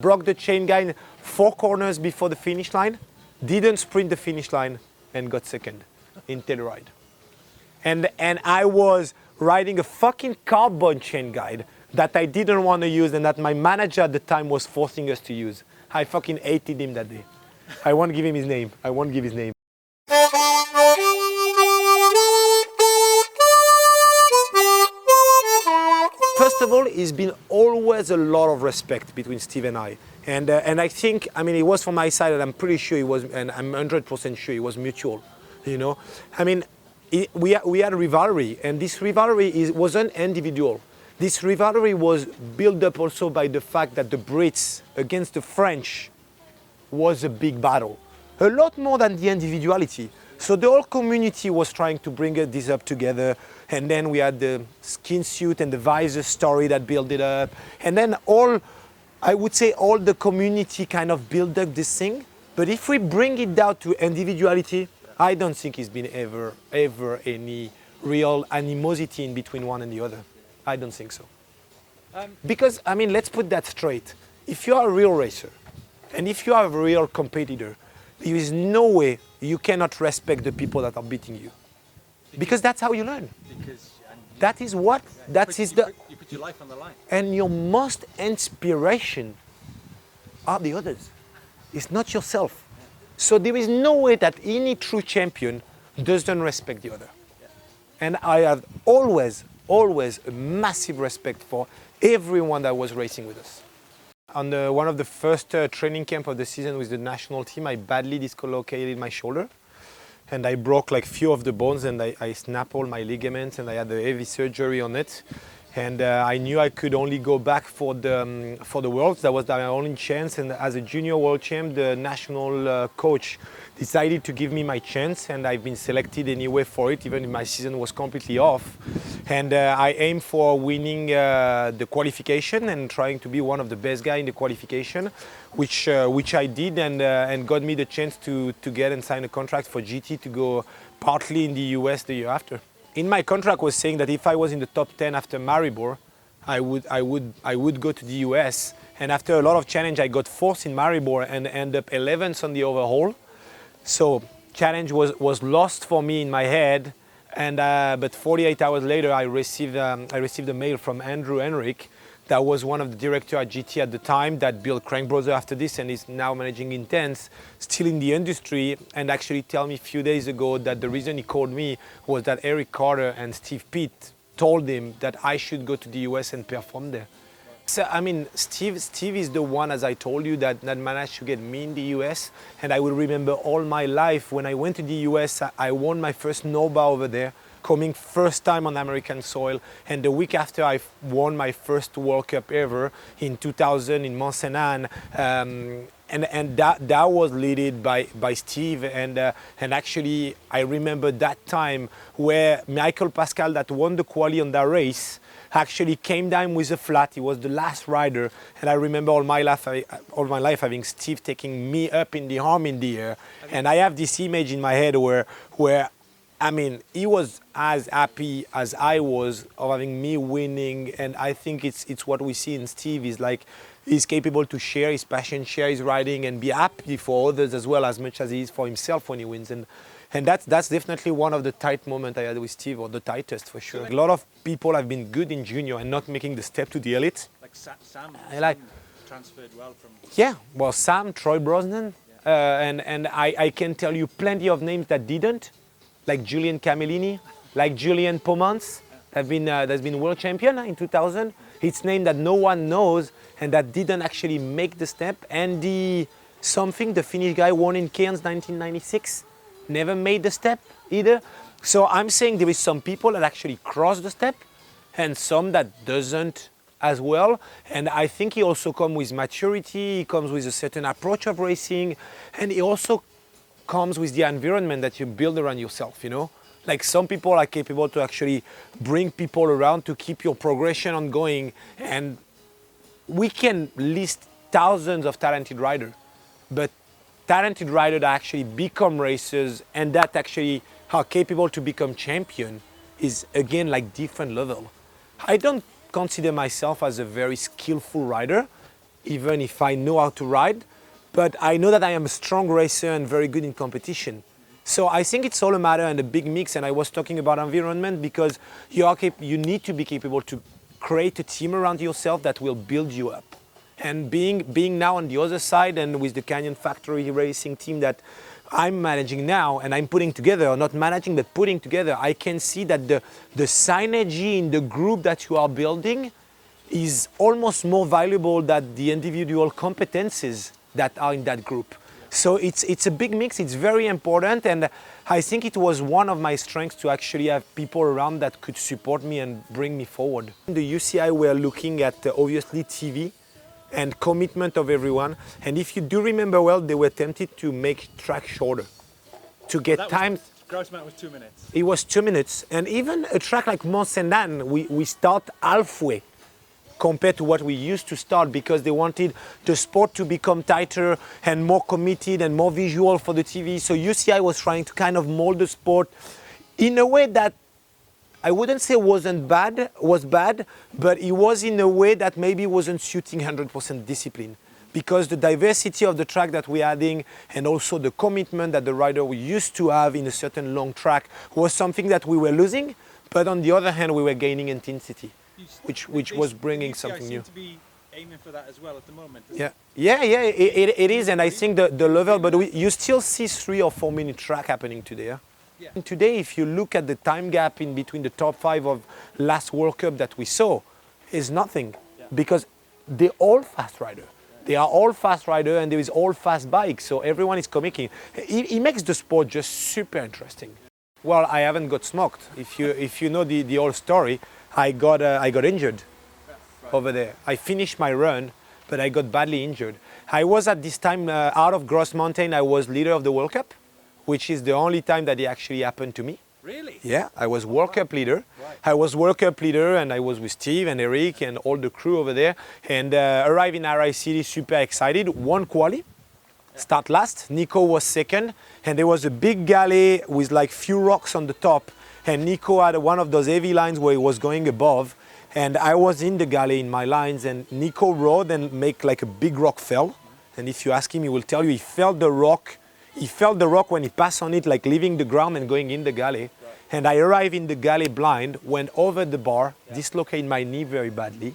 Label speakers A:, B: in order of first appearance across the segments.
A: Broke the chain guy 4 corners before the finish line, didn't sprint the finish line, and got second in Telluride. And I was riding a fucking carbon chain guide that I didn't want to use and that my manager at the time was forcing us to use. I fucking hated him that day. I won't give him his name. I won't give his name. First of all, it's been always a lot of respect between Steve and I. And I think, I mean, it was from my side, and I'm pretty sure it was, and I'm 100% sure it was mutual, you know. I mean, we had a rivalry, and this rivalry wasn't individual. This rivalry was built up also by the fact that the Brits against the French was a big battle. A lot more than the individuality. So the whole community was trying to bring this up together. And then we had the skin suit and the visor story that built it up. And then I would say all the community kind of built up this thing. But if we bring it down to individuality, I don't think it's been ever any real animosity in between one and the other. I don't think so. Because, I mean, let's put that straight. If you are a real racer, and if you are a real competitor, there is no way you cannot respect the people that are beating you. Because that's how you learn. That is what,
B: you put your life on the line.
A: And your most inspiration are the others. It's not yourself. So there is no way that any true champion doesn't respect the other. And I have always a massive respect for everyone that was racing with us. On one of the first training camp of the season with the national team, I badly dislocated my shoulder. And I broke like few of the bones, and I snapped all my ligaments, and I had a heavy surgery on it. And I knew I could only go back for the Worlds. That was my only chance. And as a junior world champ, the national coach decided to give me my chance, and I've been selected anyway for it, even if my season was completely off. And I aim for winning the qualification and trying to be one of the best guys in the qualification, which I did, and got me the chance to get and sign a contract for GT to go partly in the US the year after. In my contract was saying that if I was in the top 10 after Maribor, I would go to the US. And after a lot of challenge, I got fourth in Maribor and ended up 11th on the overall. So challenge was lost for me in my head. And but 48 hours later, I received a mail from Andrew Henrik. That was one of the directors at GT at the time that built Crank Brother after this and is now managing Intense, still in the industry, and actually tell me a few days ago that the reason he called me was that Eric Carter and Steve Pitt told him that I should go to the US and perform there. So, I mean, Steve is the one, as I told you, that managed to get me in the US, and I will remember all my life when I went to the US, I won my first NOBA over there, coming first time on American soil, and the week after I won my first World Cup ever in 2000 in Mont Saint Anne, and that was led by Steve, and actually I remember that time where Michael Pascal that won the quali on that race actually came down with a flat. He was the last rider, and I remember all my life having Steve taking me up in the arm in the air, and I have this image in my head where I mean, he was as happy as I was of having me winning, and I think it's what we see in Steve is like he's capable to share his passion, share his riding, and be happy for others as well as much as he is for himself when he wins. And that's definitely one of the tight moments I had with Steve, or the tightest for sure. A lot of people have been good in junior and not making the step to the elite.
B: Like Sam transferred well from...
A: Yeah, well, Sam, Troy Brosnan, and I can tell you plenty of names that didn't. Like Julian Camellini, like Julian Pomance, that's been world champion in 2000. It's name that no one knows and that didn't actually make the step. And the Finnish guy won in Cairns 1996, never made the step either. So I'm saying there is some people that actually cross the step and some that doesn't as well. And I think he also comes with maturity, he comes with a certain approach of racing, and he also comes with the environment that you build around yourself, you know? Like some people are capable to actually bring people around to keep your progression ongoing, and we can list thousands of talented riders, but talented riders that actually become racers and that actually are capable to become champion is again like different level. I don't consider myself as a very skillful rider, even if I know how to ride. But I know that I am a strong racer and very good in competition. So I think it's all a matter and a big mix. And I was talking about environment because you need to be capable to create a team around yourself that will build you up. And being now on the other side and with the Canyon Factory Racing team that I'm managing now and I'm putting together, or not managing but putting together, I can see that the synergy in the group that you are building is almost more valuable than the individual competences that are in that group. So it's a big mix, it's very important, and I think it was one of my strengths to actually have people around that could support me and bring me forward. In the UCI we're looking at obviously TV and commitment of everyone, and if you do remember well, they were tempted to make track shorter, to get times.
B: Gross amount was 2 minutes.
A: It was 2 minutes, and even a track like Mont Saint-Anne, we start halfway compared to what we used to start because they wanted the sport to become tighter and more committed and more visual for the TV. So UCI was trying to kind of mold the sport in a way that I wouldn't say was bad, but it was in a way that maybe wasn't suiting 100% discipline. Because the diversity of the track that we're adding and also the commitment that the rider we used to have in a certain long track was something that we were losing, but on the other hand we were gaining intensity. Which was bringing something new.
B: To be aiming for that as well at the moment.
A: Yeah, it is, and I think the level, but you still see 3 or 4 minute track happening today.
B: Yeah.
A: And today, if you look at the time gap in between the top 5 of last World Cup that we saw, is nothing, because they're all fast rider. They are all fast rider, and there is all fast bikes, so everyone is committing. It makes the sport just super interesting. Well, I haven't got smoked. If you know the whole story. I got injured over there. I finished my run, but I got badly injured. I was at this time out of Gross Mountain. I was leader of the World Cup, which is the only time that it actually happened to me.
B: Really?
A: Yeah, I was World Cup leader.
B: Right.
A: I was World Cup leader, and I was with Steve and Eric and all the crew over there. And arrived in RI City, super excited. Won quali. Start last. Nico was second, and there was a big galley with like few rocks on the top. And Nico had one of those heavy lines where he was going above, and I was in the galley in my lines, and Nico rode and make like a big rock fell. And if you ask him, he will tell you he felt the rock. He felt the rock when he passed on it, like leaving the ground and going in the galley. Right. And I arrived in the galley blind, went over the bar, dislocated my knee very badly.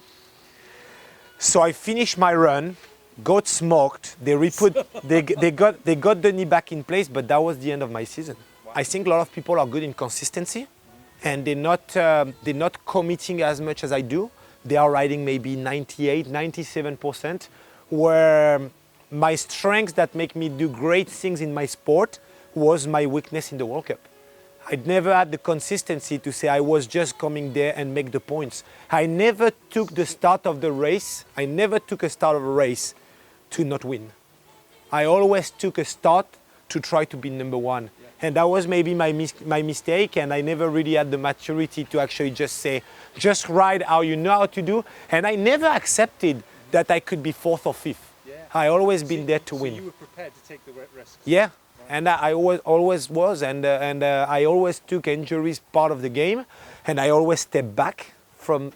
A: So I finished my run, got smoked. They got the knee back in place, but that was the end of my season. I think a lot of people are good in consistency, and they're not committing as much as I do. They are riding maybe 98, 97%, where my strengths that make me do great things in my sport was my weakness in the World Cup. I'd never had the consistency to say I was just coming there and make the points. I never took the start of the race. I never took a start of a race to not win. I always took a start to try to be number one. And that was maybe my mistake, and I never really had the maturity to actually just say, just ride how you know how to do. And I never accepted that I could be 4th or 5th. Yeah. I always been there to win.
B: So you were prepared to take the risks?
A: Yeah, right. And I always was, and I always took injuries part of the game, and I always stepped back from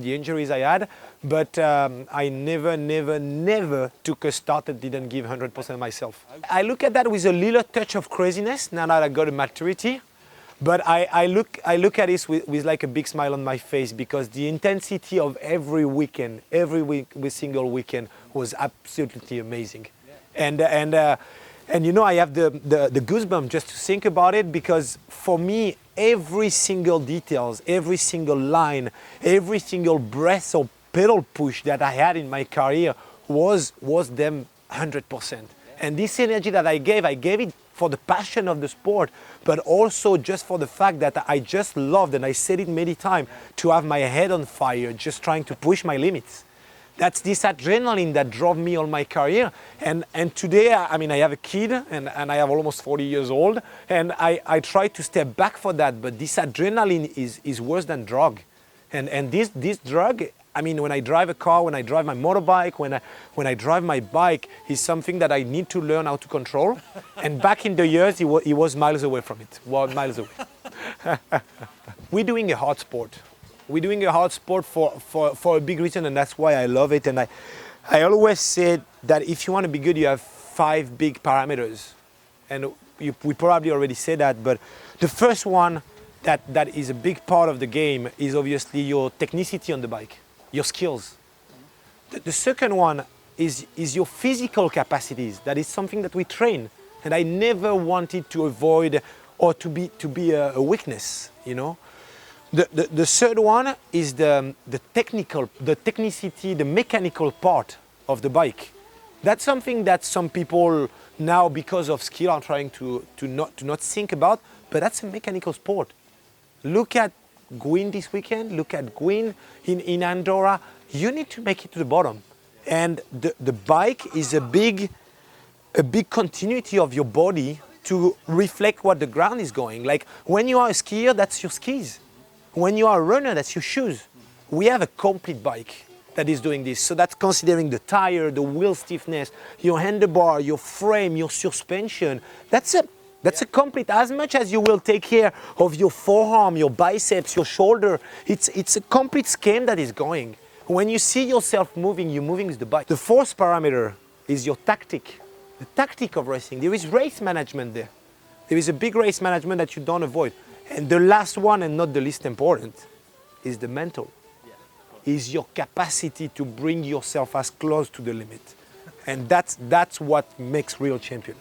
A: the injuries I had. But I never took a start that didn't give 100% myself. I look at that with a little touch of craziness now that I got a maturity. But I look at it with like a big smile on my face, because the intensity of every weekend, every single weekend was absolutely amazing. Yeah. And you know, I have the goosebumps just to think about it, because for me, every single details, every single line, every single breath or pedal push that I had in my career was them 100%. And this energy that I gave it for the passion of the sport, but also just for the fact that I just loved, and I said it many times, to have my head on fire, just trying to push my limits. That's this adrenaline that drove me all my career. And today, I mean, I have a kid, and I have almost 40 years old, and I try to step back for that, but this adrenaline is worse than drug. And this drug, I mean, when I drive a car, when I drive my motorbike, when I drive my bike, is something that I need to learn how to control. And back in the years, he was miles away from it, miles away. We're doing a hard sport. We're doing a hard sport for a big reason, and that's why I love it. And I always said that if you want to be good, you have 5 big parameters. And we probably already said that, but the first one that is a big part of the game is obviously your technicity on the bike, your skills. The second one is your physical capacities. That is something that we train. And I never wanted to avoid or to be a weakness, you know. The third one is the technicity, the mechanical part of the bike. That's something that some people now, because of skill, are trying to not think about, but that's a mechanical sport. Look at Gwyn this weekend, look at Gwyn in Andorra. You need to make it to the bottom. And the bike is a big continuity of your body to reflect what the ground is going. Like when you are a skier, that's your skis. When you are a runner, that's your shoes. We have a complete bike that is doing this. So that's considering the tire, the wheel stiffness, your handlebar, your frame, your suspension. That's a complete, as much as you will take care of your forearm, your biceps, your shoulder. It's a complete scheme that is going. When you see yourself moving, you're moving with the bike. The fourth parameter is your tactic. The tactic of racing. There is race management there. There is a big race management that you don't avoid. And the last one, and not the least important, is the mental. Is your capacity to bring yourself as close to the limit. And that's what makes real champion.